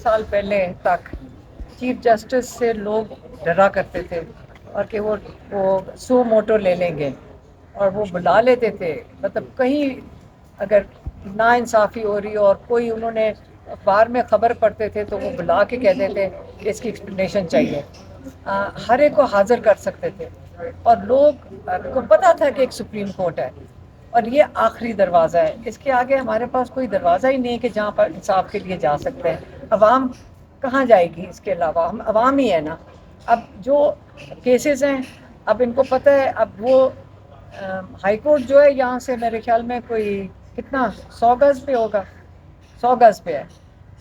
سال پہلے تک چیف جسٹس سے لوگ ڈرا کرتے تھے اور کہ وہ سو موٹو لے لیں گے اور وہ بلا لیتے تھے. مطلب کہیں اگر ناانصافی ہو رہی اور کوئی انہوں نے اخبار میں خبر پڑھتے تھے تو وہ بلا کے کہتے تھے کہ اس کی ایکسپلینیشن چاہیے. ہر ایک کو حاضر کر سکتے تھے اور لوگ کو پتہ تھا کہ ایک سپریم کورٹ ہے اور یہ آخری دروازہ ہے. اس کے آگے ہمارے پاس کوئی دروازہ ہی نہیں ہے کہ جہاں پر انصاف کے لیے جا سکتے ہیں. عوام کہاں جائے گی؟ اس کے علاوہ ہم عوام ہی ہے نا. اب جو کیسز ہیں اب ان کو پتہ ہے. اب وہ ہائی کورٹ جو ہے یہاں سے میرے خیال میں کوئی کتنا 100 گز پہ ہوگا, 100 گز پہ ہے.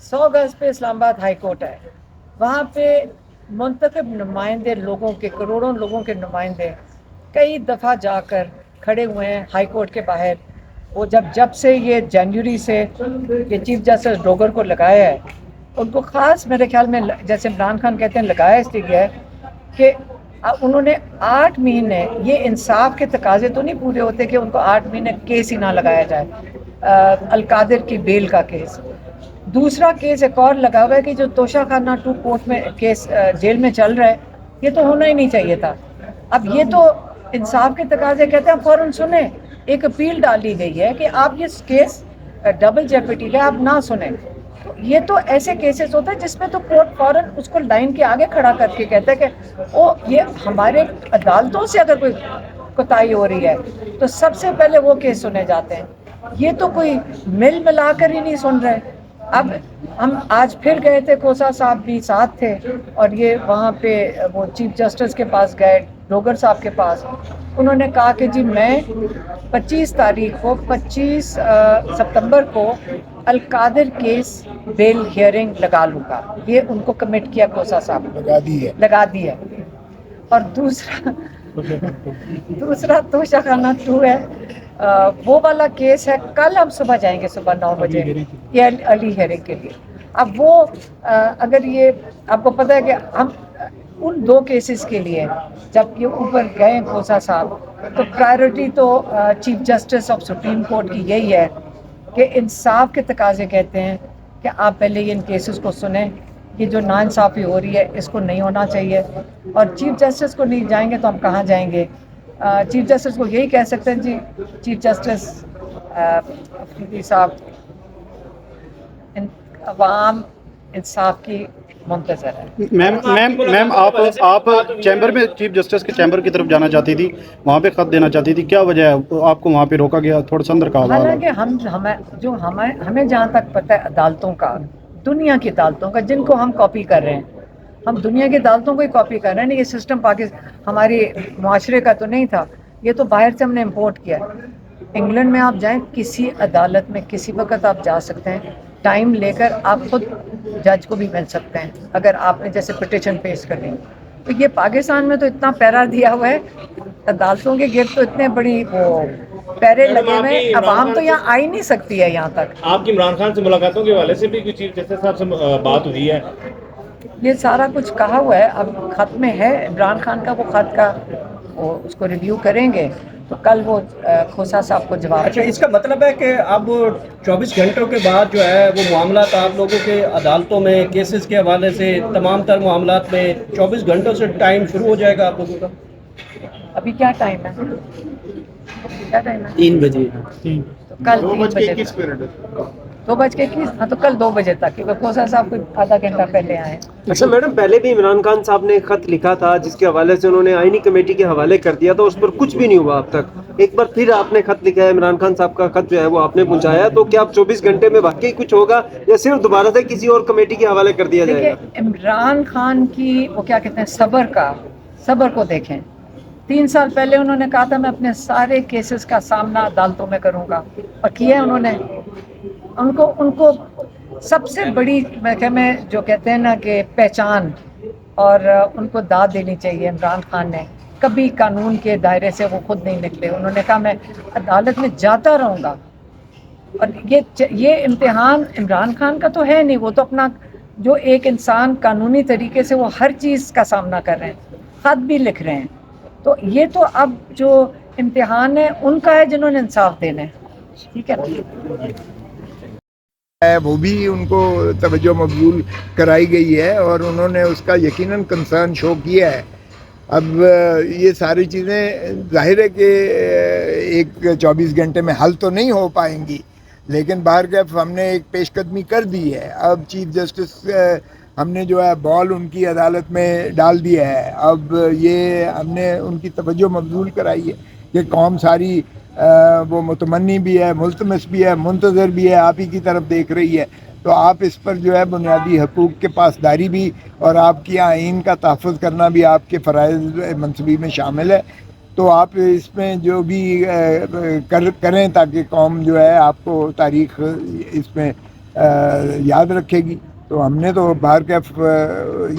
100 گز پہ اسلام آباد ہائی کورٹ ہے. وہاں پہ منتخب نمائندے لوگوں کے, کروڑوں لوگوں کے نمائندے کئی دفعہ جا کر کھڑے ہوئے ہیں ہائی کورٹ کے باہر. وہ جب سے یہ جنوری سے یہ چیف جسٹس ڈوگر کو لگایا ہے ان کو خاص میرے خیال میں جیسے عمران خان کہتے ہیں لگایا اس لیے گیا ہے کہ انہوں نے 8 مہینے, یہ انصاف کے تقاضے تو نہیں پورے ہوتے کہ ان کو 8 مہینے کیس ہی نہ لگایا جائے. القادر کی بیل کا کیس, دوسرا کیس ایک اور لگا ہوا ہے کہ جو توشہ خانہ 2 کورٹ میں کیس جیل میں چل رہا ہے. یہ تو ہونا ہی نہیں چاہیے تھا. اب یہ تو انصاف کے تقاضے کہتے ہیں فوراً سنیں. ایک اپیل ڈالی گئی ہے کہ آپ یہ کیس ڈبل جیپٹی ہے آپ نہ سنیں. تو یہ تو ایسے کیسز ہوتے ہیں جس میں تو کورٹ فوراً اس کو لائن کے آگے کھڑا کر کے کہتا ہے کہ یہ ہمارے عدالتوں سے اگر کوئی کوتاہی ہو رہی ہے تو سب سے پہلے وہ کیس سنے جاتے ہیں. یہ تو کوئی مل ملا کر ہی نہیں سن رہے. اب ہم آج پھر گئے تھے, کھوسہ صاحب بھی ساتھ تھے اور یہ وہاں پہ وہ چیف جسٹس کے پاس گئے, ڈوگر صاحب کے پاس. انہوں نے کہا کہ جی میں 25 ستمبر کو القادر کیس بیل ہیئرنگ لگا لوں گا. یہ ان کو کمٹ کیا کھوسہ صاحب لگا دی ہے. اور دوسرا توشہ خانہ 2 ہے, وہ والا کیس ہے. کل ہم صبح جائیں گے, صبح 9 بجے یہ علی ہیئرنگ کے لیے. اب وہ اگر یہ آپ کو پتہ ہے کہ ہم ان 2 کیسز کے لیے جب یہ اوپر گئے کھوسہ صاحب تو پرائرٹی تو chief justice of supreme court کی یہی ہے کہ انصاف کے تقاضے کہتے ہیں کہ آپ پہلے یہ ان کیسز کو سنیں. یہ جو ناانصافی ہو رہی ہے اس کو نہیں ہونا چاہیے. اور چیف جسٹس کو نہیں جائیں گے تو ہم کہاں جائیں گے؟ چیف جسٹس کو یہی کہہ سکتے ہیں جی چیف جسٹس افریدی صاحب عوام انصاف کی منتظر ہے. میم آپ چیمبر میں چیف جسٹس کے چیمبر کی طرف جانا چاہتی تھی, وہاں پہ خط دینا چاہتی تھی, کیا وجہ ہے آپ کو وہاں پہ روکا گیا؟ تھوڑا سا اندر کا حوالہ. حالانکہ ہمیں جہاں تک پتہ ہے عدالتوں کا, دنیا کی عدالتوں کا جن کو ہم کاپی کر رہے ہیں, ہم دنیا کی عدالتوں کو ہی کاپی کر رہے ہیں. یہ سسٹم ہماری معاشرے کا تو نہیں تھا, یہ تو باہر سے ہم نے امپورٹ کیا ہے. انگلینڈ میں آپ جائیں, کسی عدالت میں کسی وقت آپ جا سکتے ہیں, ٹائم لے کر آپ خود جج کو بھی مل سکتے ہیں اگر آپ نے جیسے پٹیشن پیش کرنی. تو یہ پاکستان میں تو اتنا پیرا دیا ہوا ہے, عدالتوں کے گرد تو اتنے بڑی وہ پیرے لگے ہوئے, عوام تو یہاں آ ہی نہیں سکتی ہے یہاں تک. آپ کی عمران خان سے ملاقاتوں کے حوالے سے بھی کوئی چیف جسٹس صاحب سے بات ہوئی ہے؟ یہ سارا کچھ کہا ہوا ہے, اب خط میں ہے عمران خان کا, وہ خط کا وہ اس کو ریویو کریں گے تو کل وہ کھوسہ صاحب کو جواب. اچھا, اس کا مطلب ہے کہ اب 24 گھنٹوں کے بعد جو ہے وہ معاملات آپ لوگوں کے عدالتوں میں کیسز کے حوالے سے تمام تر معاملات میں 24 گھنٹوں سے ٹائم شروع ہو جائے گا آپ لوگوں کا؟ ابھی کیا ٹائم ہے؟ 3 بجے. تو کل 2:21 2:21. ہاں تو کل 2 بجے تک, کیونکہ کھوسہ صاحب کو آدھا گھنٹہ پہلے آئے. اچھا میڈم, پہلے بھی عمران خان صاحب نے خط لکھا تھا جس کے حوالے سے انہوں نے آئینی کمیٹی کے حوالے کر دیا تھا, اس پر کچھ بھی نہیں ہوا اب تک. ایک بار پھر آپ نے خط لکھا ہے, عمران خان صاحب کا خط جو ہے وہ آپ نے پہنچایا, تو کیا اب 24 گھنٹے میں واقعی کچھ ہوگا یا صرف دوبارہ سے کسی اور کمیٹی کے حوالے کر دیا جائے گا؟ دیکھیں, عمران خان کی وہ کیا کہتے ہیں صبر کو دیکھیں. 3 سال پہلے انہوں نے کہا تھا میں اپنے سارے کیسز کا سامنا عدالتوں میں کروں گا, اور کیا انہوں نے. ان کو سب سے بڑی میں جو کہتے ہیں نا کہ پہچان اور ان کو داد دینی چاہیے. عمران خان نے کبھی قانون کے دائرے سے وہ خود نہیں نکلے. انہوں نے کہا میں عدالت میں جاتا رہوں گا. اور یہ امتحان عمران خان کا تو ہے نہیں, وہ تو اپنا جو ایک انسان قانونی طریقے سے وہ ہر چیز کا سامنا کر رہے ہیں, خط بھی لکھ رہے ہیں. تو یہ تو اب جو امتحان ہے ان کا ہے جنہوں نے انصاف دینا ہے. ٹھیک ہے. وہ بھی ان کو توجہ مبذول کرائی گئی ہے اور انہوں نے اس کا یقیناً کنسرن شو کیا ہے. اب یہ ساری چیزیں ظاہر ہے کہ ایک 24 گھنٹے میں حل تو نہیں ہو پائیں گی، لیکن بہرکیف ہم نے ایک پیش قدمی کر دی ہے. اب چیف جسٹس ہم نے جو ہے بال ان کی عدالت میں ڈال دیا ہے. اب یہ ہم نے ان کی توجہ مبذول کرائی ہے کہ قوم ساری وہ متمنی بھی ہے، ملتمس بھی ہے، منتظر بھی ہے، آپ ہی کی طرف دیکھ رہی ہے. تو آپ اس پر جو ہے بنیادی حقوق کے پاسداری بھی اور آپ کی آئین کا تحفظ کرنا بھی آپ کے فرائض منصبی میں شامل ہے. تو آپ اس میں جو بھی کریں تاکہ قوم جو ہے آپ کو تاریخ اس میں یاد رکھے گی. تو ہم نے تو بہرکیف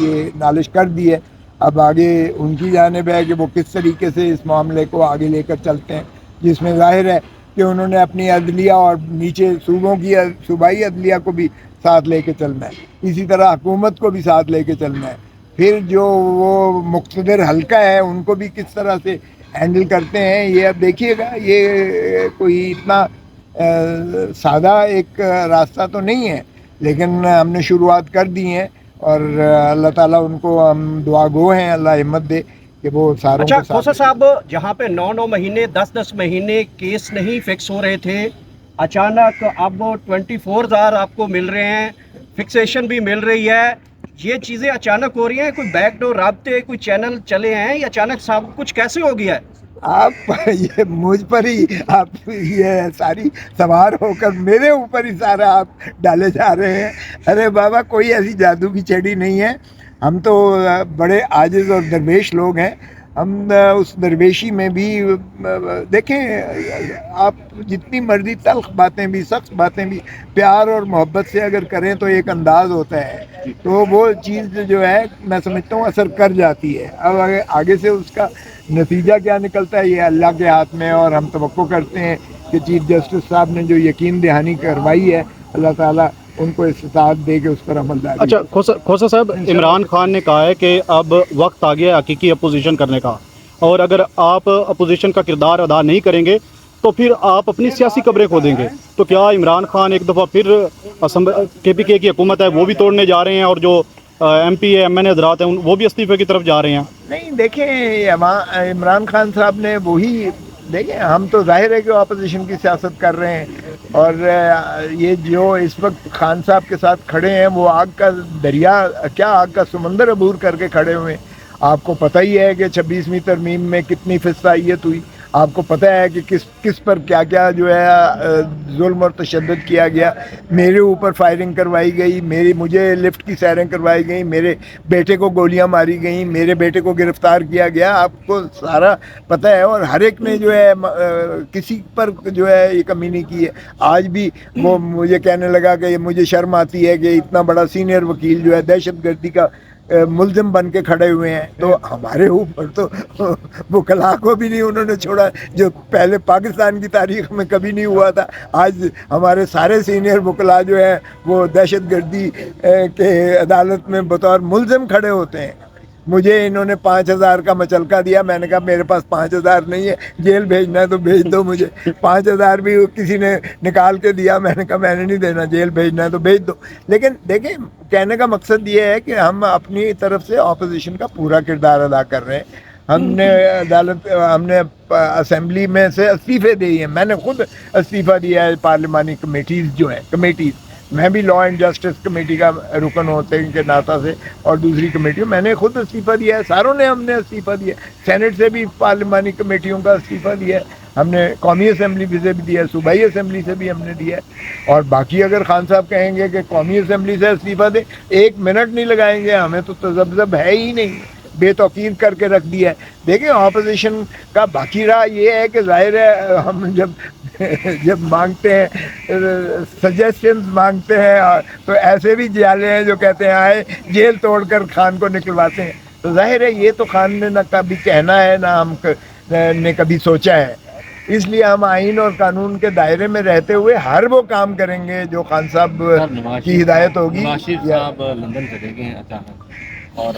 یہ نالش کر دی ہے. اب آگے ان کی جانب ہے کہ وہ کس طریقے سے اس معاملے کو آگے لے کر چلتے ہیں، جس میں ظاہر ہے کہ انہوں نے اپنی عدلیہ اور نیچے صوبوں کی صوبائی عدلیہ کو بھی ساتھ لے کے چلنا ہے، اسی طرح حکومت کو بھی ساتھ لے کے چلنا ہے. پھر جو وہ مقتدر حلقہ ہے ان کو بھی کس طرح سے ہینڈل کرتے ہیں یہ اب دیکھیے گا. یہ کوئی اتنا سادہ ایک راستہ تو نہیں ہے، لیکن ہم نے شروعات کر دی ہیں اور اللہ تعالیٰ ان کو ہم دعا گو ہیں، اللہ ہمت دے کہ وہ ساروں اچھا کو کھوسا ساتھ صاحب، جہاں پہ 9 مہینے 10 مہینے کیس نہیں فکس ہو رہے تھے، اچانک اب 24 آور آپ کو مل رہے ہیں، فکسیشن بھی مل رہی ہے. یہ چیزیں اچانک ہو رہی ہیں، کوئی بیک ڈور رابطے، کوئی چینل چلے ہیں یا اچانک سب کچھ کیسے ہو گیا ہے؟ آپ یہ مجھ پر ہی آپ یہ ساری سوار ہو کر میرے اوپر ہی سارا آپ ڈالے جا رہے ہیں. ارے بابا کوئی ایسی جادو کی چھڑی نہیں ہے. ہم تو بڑے عاجز اور درویش لوگ ہیں. ہم اس درویشی میں بھی دیکھیں، آپ جتنی مرضی تلخ باتیں بھی، سخت باتیں بھی پیار اور محبت سے اگر کریں تو ایک انداز ہوتا ہے، تو وہ چیز جو ہے میں سمجھتا ہوں اثر کر جاتی ہے. اب آگے سے اس کا نتیجہ کیا نکلتا ہے یہ اللہ کے ہاتھ میں، اور ہم توقع کرتے ہیں کہ چیف جسٹس صاحب نے جو یقین دہانی کروائی ہے اللہ تعالیٰ ان کو استطاعت دے کے اس پر عمل داری. اچھا کھوسا صاحب، عمران خان نے کہا ہے کہ اب وقت آ گیا ہے حقیقی اپوزیشن کرنے کا، اور اگر آپ اپوزیشن کا کردار ادا نہیں کریں گے تو پھر آپ اپنی سیاسی قبریں کھو دیں گے. تو کیا عمران خان ایک دفعہ پھر KPK کی حکومت ہے وہ بھی توڑنے جا رہے ہیں، اور جو MP ہے MN حضرات ہیں وہ بھی استعفے کی طرف جا رہے ہیں؟ نہیں دیکھیں، عمران خان صاحب نے وہی دیکھیں، ہم تو ظاہر ہے کہ اپوزیشن کی سیاست کر رہے ہیں، اور یہ جو اس وقت خان صاحب کے ساتھ کھڑے ہیں وہ آگ کا دریا، کیا آگ کا سمندر عبور کر کے کھڑے ہوئے ہیں. آپ کو پتہ ہی ہے کہ 26ویں ترمیم میں کتنی فسطائیت ہوئی. آپ کو پتہ ہے کہ کس پر کیا کیا جو ہے ظلم اور تشدد کیا گیا. میرے اوپر فائرنگ کروائی گئی، مجھے لفٹ کی سیریں کروائی گئیں، میرے بیٹے کو گولیاں ماری گئیں، میرے بیٹے کو گرفتار کیا گیا. آپ کو سارا پتہ ہے، اور ہر ایک نے جو ہے کسی پر جو ہے یہ کمی نہیں کی ہے. آج بھی وہ مجھے کہنے لگا کہ مجھے شرم آتی ہے کہ اتنا بڑا سینئر وکیل جو ہے دہشت گردی کا ملزم بن کے کھڑے ہوئے ہیں. تو ہمارے اوپر تو وکلاء کو بھی نہیں انہوں نے چھوڑا، جو پہلے پاکستان کی تاریخ میں کبھی نہیں ہوا تھا. آج ہمارے سارے سینئر وکلاء جو ہیں وہ دہشت گردی کے عدالت میں بطور ملزم کھڑے ہوتے ہیں. مجھے انہوں نے 5,000 کا مچلکا دیا، میں نے کہا میرے پاس 5,000 نہیں ہے، جیل بھیجنا ہے تو بھیج دو مجھے. 5,000 بھی کسی نے نکال کے دیا، میں نے کہا میں نے نہیں دینا، جیل بھیجنا ہے تو بھیج دو. لیکن دیکھیں، کہنے کا مقصد یہ ہے کہ ہم اپنی طرف سے اپوزیشن کا پورا کردار ادا کر رہے ہیں. ہم نے اسمبلی میں سے استعفے دیے ہیں. میں نے خود استعفیٰ دیا ہے پارلیمانی کمیٹیز جو ہیں، میں بھی لا اینڈ جسٹس کمیٹی کا رکن ہوتے ہیں کے ناطہ سے، اور دوسری کمیٹیوں میں نے خود استعفیٰ دیا ہے. ساروں نے ہم نے استعفیٰ دیا ہے. سینٹ سے بھی پارلیمانی کمیٹیوں کا استعفیٰ دیا ہے ہم نے، قومی اسمبلی سے بھی دیا ہے، صوبائی اسمبلی سے بھی ہم نے دیا ہے. اور باقی اگر خان صاحب کہیں گے کہ قومی اسمبلی سے استعفیٰ دیں، 1 منٹ نہیں لگائیں گے. ہمیں تو تذبذب ہے ہی نہیں، بے توقیر کر کے رکھ دیا ہے. دیکھیں، اپوزیشن کا باقی رہا یہ ہے کہ ظاہر ہے ہم جب مانگتے ہیں، سجیشنز مانگتے ہیں، تو ایسے بھی جالے ہیں جو کہتے ہیں آئے جیل توڑ کر خان کو نکلواتے ہیں. تو ظاہر ہے یہ تو خان نے نہ کبھی کہنا ہے نہ ہم نے کبھی سوچا ہے. اس لیے ہم آئین اور قانون کے دائرے میں رہتے ہوئے ہر وہ کام کریں گے جو خان صاحب کی ہدایت ہوگی. نواز شریف صاحب لندن چلے گئے ہیں اچانک، اور